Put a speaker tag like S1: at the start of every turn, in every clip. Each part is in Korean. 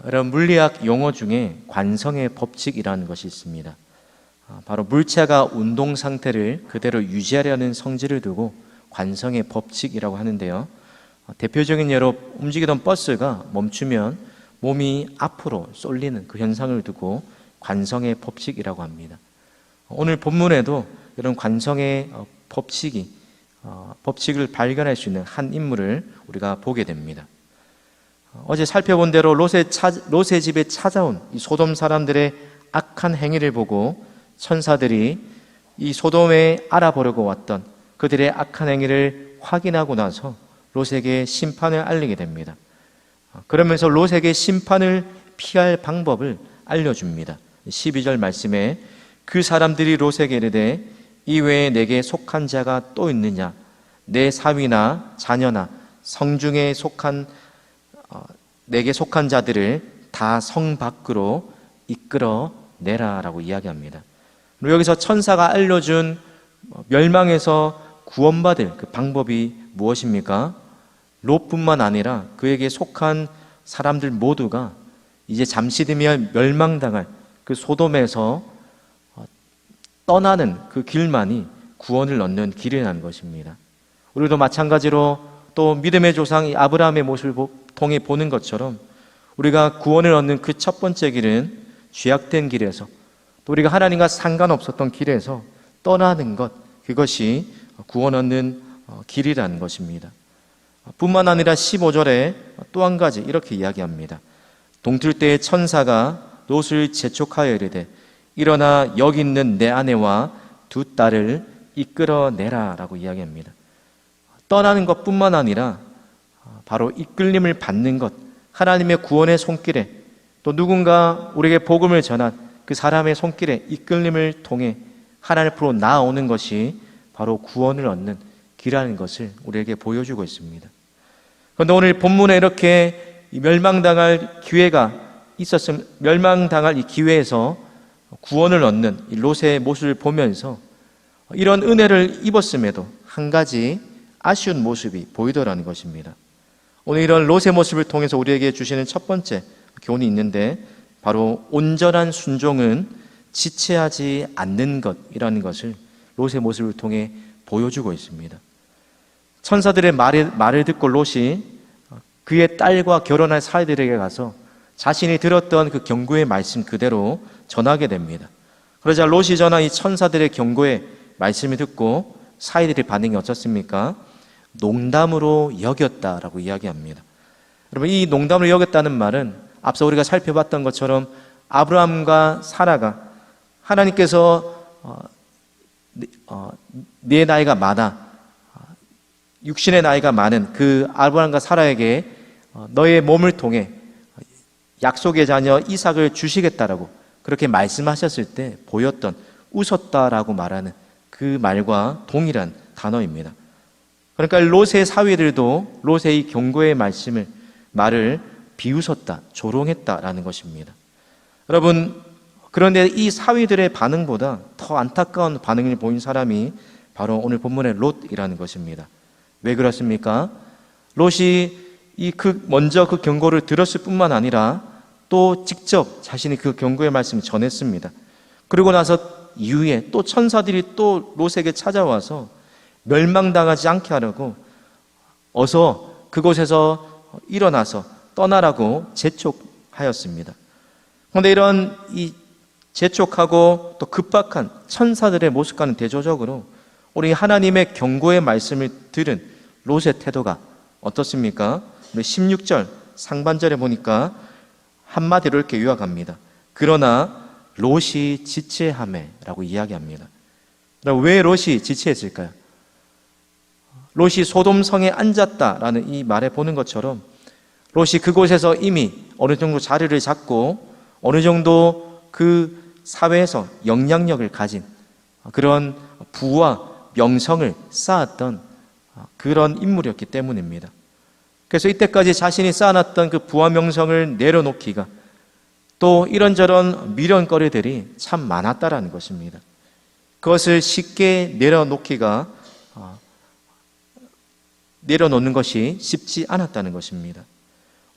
S1: 이런 물리학 용어 중에 관성의 법칙이라는 것이 있습니다. 바로 물체가 운동 상태를 그대로 유지하려는 성질을 두고 관성의 법칙이라고 하는데요. 대표적인 예로 움직이던 버스가 멈추면 몸이 앞으로 쏠리는 그 현상을 두고 관성의 법칙이라고 합니다. 오늘 본문에도 이런 관성의 법칙을 발견할 수 있는 한 인물을 우리가 보게 됩니다. 어제 살펴본 대로 롯의 집에 찾아온 이 소돔 사람들의 악한 행위를 보고 천사들이 이 소돔에 알아보려고 왔던 그들의 악한 행위를 확인하고 나서 롯에게 심판을 알리게 됩니다. 그러면서 롯에게 심판을 피할 방법을 알려줍니다. 12절 말씀에 그 사람들이 롯에게 이르되 이외에 내게 속한 자가 또 있느냐? 내 사위나 자녀나 성중에 내게 속한 자들을 다 성 밖으로 이끌어 내라라고 이야기합니다. 그리고 여기서 천사가 알려준 멸망에서 구원받을 그 방법이 무엇입니까? 롯뿐만 아니라 그에게 속한 사람들 모두가 이제 잠시 뒤면 멸망당할 그 소돔에서 떠나는 그 길만이 구원을 얻는 길이라는 것입니다. 우리도 마찬가지로 또 믿음의 조상 아브라함의 모습을 통해 보는 것처럼 우리가 구원을 얻는 그 첫 번째 길은 죄악된 길에서 또 우리가 하나님과 상관없었던 길에서 떠나는 것, 그것이 구원 얻는 길이라는 것입니다. 뿐만 아니라 15절에 또 한 가지 이렇게 이야기합니다. 동틀 때의 천사가 롯을 재촉하여 이르되 일어나 여기 있는 내 아내와 두 딸을 이끌어내라 라고 이야기합니다. 떠나는 것뿐만 아니라 바로 이끌림을 받는 것, 하나님의 구원의 손길에 또 누군가 우리에게 복음을 전한 그 사람의 손길에 이끌림을 통해 하나님 앞으로 나아오는 것이 바로 구원을 얻는 길이라는 것을 우리에게 보여주고 있습니다. 그런데 오늘 본문에 이렇게 멸망당할 기회가 있었으면 멸망당할 이 기회에서 구원을 얻는 이 롯의 모습을 보면서 이런 은혜를 입었음에도 한 가지 아쉬운 모습이 보이더라는 것입니다. 오늘 이런 롯의 모습을 통해서 우리에게 주시는 첫 번째 교훈이 있는데 바로 온전한 순종은 지체하지 않는 것이라는 것을 롯의 모습을 통해 보여주고 있습니다. 천사들의 말을 듣고 롯이 그의 딸과 결혼할 사이들에게 가서 자신이 들었던 그 경고의 말씀 그대로 전하게 됩니다. 그러자 롯이 전한 이 천사들의 경고의 말씀을 듣고 사이들의 반응이 어떻습니까? 농담으로 여겼다라고 이야기합니다. 여러분, 이 농담으로 여겼다는 말은 앞서 우리가 살펴봤던 것처럼 아브라함과 사라가 하나님께서 네 나이가 많아 육신의 나이가 많은 그 아브라함과 사라에게 너의 몸을 통해 약속의 자녀 이삭을 주시겠다라고 그렇게 말씀하셨을 때 보였던 웃었다라고 말하는 그 말과 동일한 단어입니다. 그러니까 롯의 사위들도 롯의 이 경고의 말을 비웃었다, 조롱했다라는 것입니다. 여러분, 그런데 이 사위들의 반응보다 더 안타까운 반응을 보인 사람이 바로 오늘 본문의 롯이라는 것입니다. 왜 그렇습니까? 롯이 먼저 그 경고를 들었을 뿐만 아니라 또 직접 자신이 그 경고의 말씀을 전했습니다. 그리고 나서 이후에 또 천사들이 또 롯에게 찾아와서 멸망당하지 않게 하려고 어서 그곳에서 일어나서 떠나라고 재촉하였습니다. 그런데 이런 이 재촉하고 또 급박한 천사들의 모습과는 대조적으로 우리 하나님의 경고의 말씀을 들은 롯의 태도가 어떻습니까? 16절 상반절에 보니까 한마디로 이렇게 요약합니다. 그러나 롯이 지체하매라고 이야기합니다. 왜 롯이 지체했을까요? 롯이 소돔성에 앉았다라는 이 말에 보는 것처럼 롯이 그곳에서 이미 어느 정도 자리를 잡고 어느 정도 그 사회에서 영향력을 가진 그런 부와 명성을 쌓았던 그런 인물이었기 때문입니다. 그래서 이때까지 자신이 쌓아놨던 그 부와 명성을 내려놓기가 또 이런저런 미련거리들이 참 많았다라는 것입니다. 그것을 쉽게 내려놓는 것이 쉽지 않았다는 것입니다.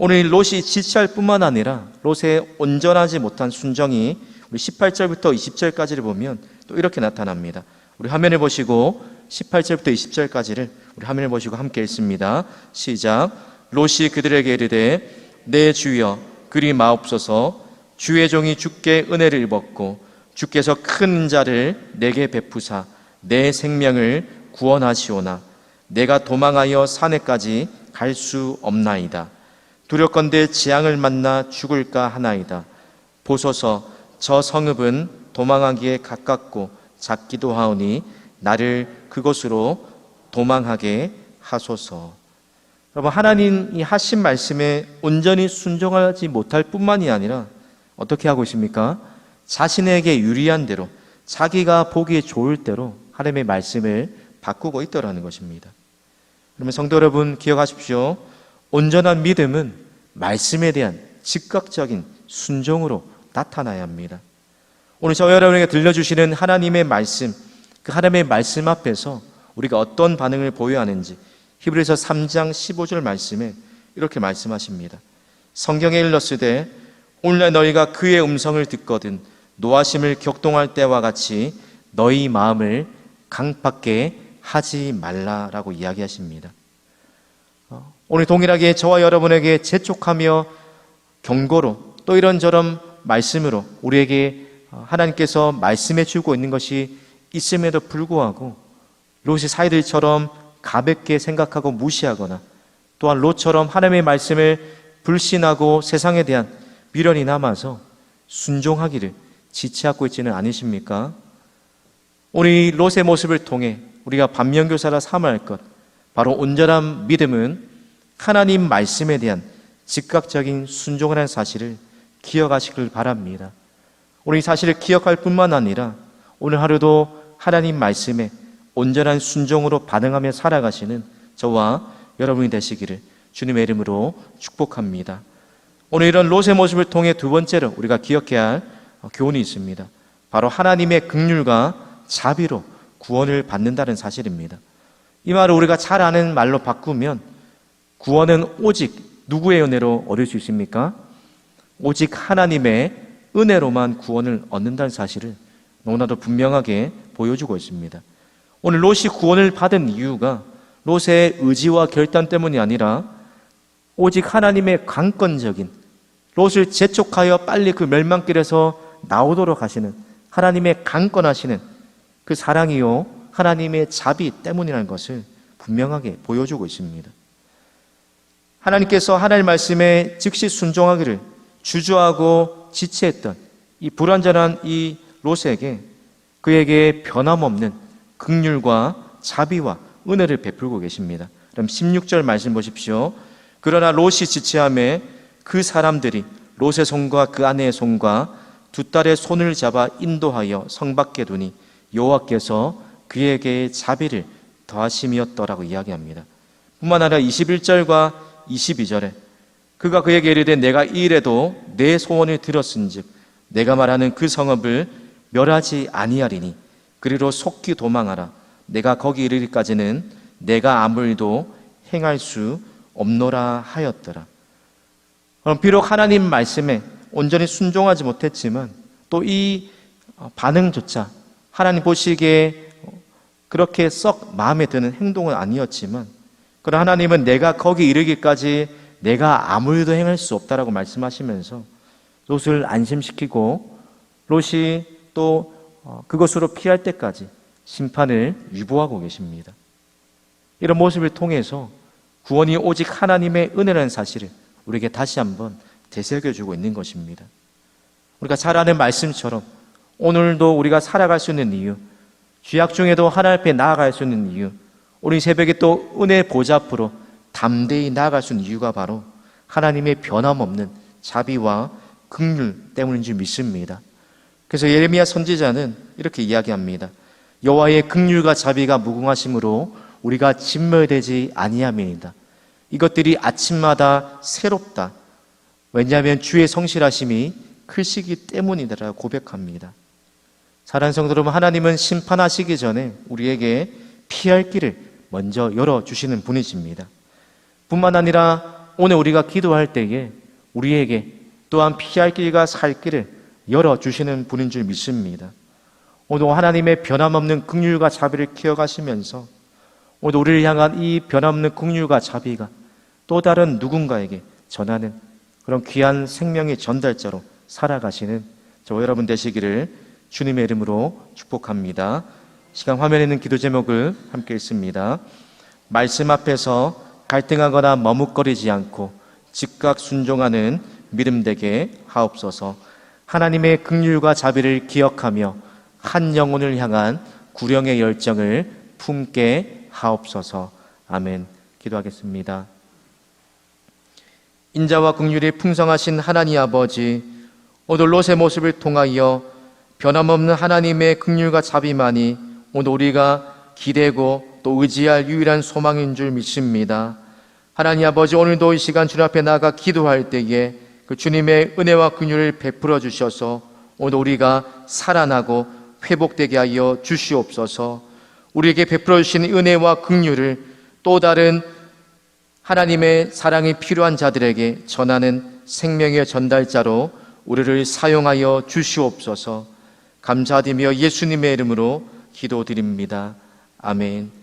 S1: 오늘 롯이 지체할 뿐만 아니라 롯의 온전하지 못한 순종이 우리 18절부터 20절까지를 보면 또 이렇게 나타납니다. 우리 화면을 보시고 18절부터 20절까지를 우리 화면을 보시고 함께 읽습니다. 시작. 롯이 그들에게 이르되 내 주여 그리 마옵소서. 주의 종이 주께 은혜를 입었고 주께서 큰 자를 내게 베푸사 내 생명을 구원하시오나 내가 도망하여 산에까지 갈 수 없나이다. 두렵건대 재앙을 만나 죽을까 하나이다. 보소서 저 성읍은 도망하기에 가깝고 작기도 하오니 나를 그곳으로 도망하게 하소서. 여러분, 하나님이 하신 말씀에 온전히 순종하지 못할 뿐만이 아니라 어떻게 하고 있습니까? 자신에게 유리한 대로, 자기가 보기에 좋을 대로 하나님의 말씀을 바꾸고 있더라는 것입니다. 그러면 성도 여러분, 기억하십시오. 온전한 믿음은 말씀에 대한 즉각적인 순종으로 나타나야 합니다. 오늘 저와 여러분에게 들려주시는 하나님의 말씀, 그 하나님의 말씀 앞에서 우리가 어떤 반응을 보여야 하는지 히브리서 3장 15절 말씀에 이렇게 말씀하십니다. 성경에 일렀으되 오늘날 너희가 그의 음성을 듣거든 노하심을 격동할 때와 같이 너희 마음을 강팍게 하지 말라라고 이야기하십니다. 오늘 동일하게 저와 여러분에게 재촉하며 경고로 또 이런저런 말씀으로 우리에게 하나님께서 말씀해 주고 있는 것이 있음에도 불구하고 롯의 사이들처럼 가볍게 생각하고 무시하거나 또한 롯처럼 하나님의 말씀을 불신하고 세상에 대한 미련이 남아서 순종하기를 지체하고 있지는 않으십니까? 우리 롯의 모습을 통해 우리가 반면교사라 삼아야 할 것, 바로 온전한 믿음은 하나님 말씀에 대한 즉각적인 순종을 하는 사실을 기억하시길 바랍니다. 우리 사실을 기억할 뿐만 아니라 오늘 하루도 하나님 말씀에 온전한 순종으로 반응하며 살아가시는 저와 여러분이 되시기를 주님의 이름으로 축복합니다. 오늘 이런 롯의 모습을 통해 두 번째로 우리가 기억해야 할 교훈이 있습니다. 바로 하나님의 긍휼과 자비로 구원을 받는다는 사실입니다. 이 말을 우리가 잘 아는 말로 바꾸면 구원은 오직 누구의 은혜로 얻을 수 있습니까? 오직 하나님의 은혜로만 구원을 얻는다는 사실을 너무나도 분명하게 보여주고 있습니다. 오늘 롯이 구원을 받은 이유가 롯의 의지와 결단 때문이 아니라 오직 하나님의 강권적인, 롯을 재촉하여 빨리 그 멸망길에서 나오도록 하시는 하나님의 강권하시는 그 사랑이요 하나님의 자비 때문이라는 것을 분명하게 보여주고 있습니다. 하나님께서 하나님 말씀에 즉시 순종하기를 주저하고 지체했던 이 불완전한 이 롯에게 그에게 변함없는 긍휼과 자비와 은혜를 베풀고 계십니다. 그럼 16절 말씀 보십시오. 그러나 롯이 지체함에 그 사람들이 롯의 손과 그 아내의 손과 두 딸의 손을 잡아 인도하여 성 밖에 두니 여호와께서 그에게 자비를 더하심이었더라고 이야기합니다. 뿐만 아니라 21절과 22절에 그가 그에게 이르되 내가 이 일에도 내 소원을 들었은즉 내가 말하는 그 성읍을 멸하지 아니하리니 그리로 속히 도망하라. 내가 거기 이르기까지는 내가 아무 일도 행할 수 없노라 하였더라. 그럼 비록 하나님 말씀에 온전히 순종하지 못했지만 또 이 반응조차 하나님 보시기에 그렇게 썩 마음에 드는 행동은 아니었지만 그러나 하나님은 내가 거기 이르기까지 내가 아무 일도 행할 수 없다라고 말씀하시면서 롯을 안심시키고 롯이 또 그것으로 피할 때까지 심판을 유보하고 계십니다. 이런 모습을 통해서 구원이 오직 하나님의 은혜라는 사실을 우리에게 다시 한번 되새겨주고 있는 것입니다. 우리가 잘 아는 말씀처럼 오늘도 우리가 살아갈 수 있는 이유, 죄악 중에도 하나님 앞에 나아갈 수 있는 이유, 우리 새벽에 또 은혜 보좌 앞으로 담대히 나아갈 수 있는 이유가 바로 하나님의 변함없는 자비와 긍휼 때문인 줄 믿습니다. 그래서 예레미야 선지자는 이렇게 이야기합니다. 여호와의 긍휼과 자비가 무궁하심으로 우리가 진멸되지 아니함이니이다. 이것들이 아침마다 새롭다. 왜냐하면 주의 성실하심이 크시기 때문이다라고 고백합니다. 사랑하는 성도 여러분, 하나님은 심판하시기 전에 우리에게 피할 길을 먼저 열어주시는 분이십니다. 뿐만 아니라 오늘 우리가 기도할 때에 우리에게 또한 피할 길과 살 길을 열어주시는 분인 줄 믿습니다. 오늘 하나님의 변함없는 긍휼과 자비를 기억하시면서 오늘 우리를 향한 이 변함없는 긍휼과 자비가 또 다른 누군가에게 전하는 그런 귀한 생명의 전달자로 살아가시는 저와 여러분 되시기를 주님의 이름으로 축복합니다. 시간 화면에 있는 기도 제목을 함께 읽습니다. 말씀 앞에서 갈등하거나 머뭇거리지 않고 즉각 순종하는 믿음 되게 하옵소서. 하나님의 긍휼과 자비를 기억하며 한 영혼을 향한 구령의 열정을 품게 하옵소서. 아멘. 기도하겠습니다. 인자와 긍휼이 풍성하신 하나님 아버지, 오늘 롯의 모습을 통하여 변함없는 하나님의 긍휼과 자비만이 오늘 우리가 기대고 또 의지할 유일한 소망인 줄 믿습니다. 하나님 아버지, 오늘도 이 시간 주님 앞에 나아가 기도할 때에 그 주님의 은혜와 긍휼을 베풀어 주셔서 오늘 우리가 살아나고 회복되게 하여 주시옵소서. 우리에게 베풀어 주신 은혜와 긍휼을 또 다른 하나님의 사랑이 필요한 자들에게 전하는 생명의 전달자로 우리를 사용하여 주시옵소서. 감사드리며 예수님의 이름으로 기도드립니다. 아멘.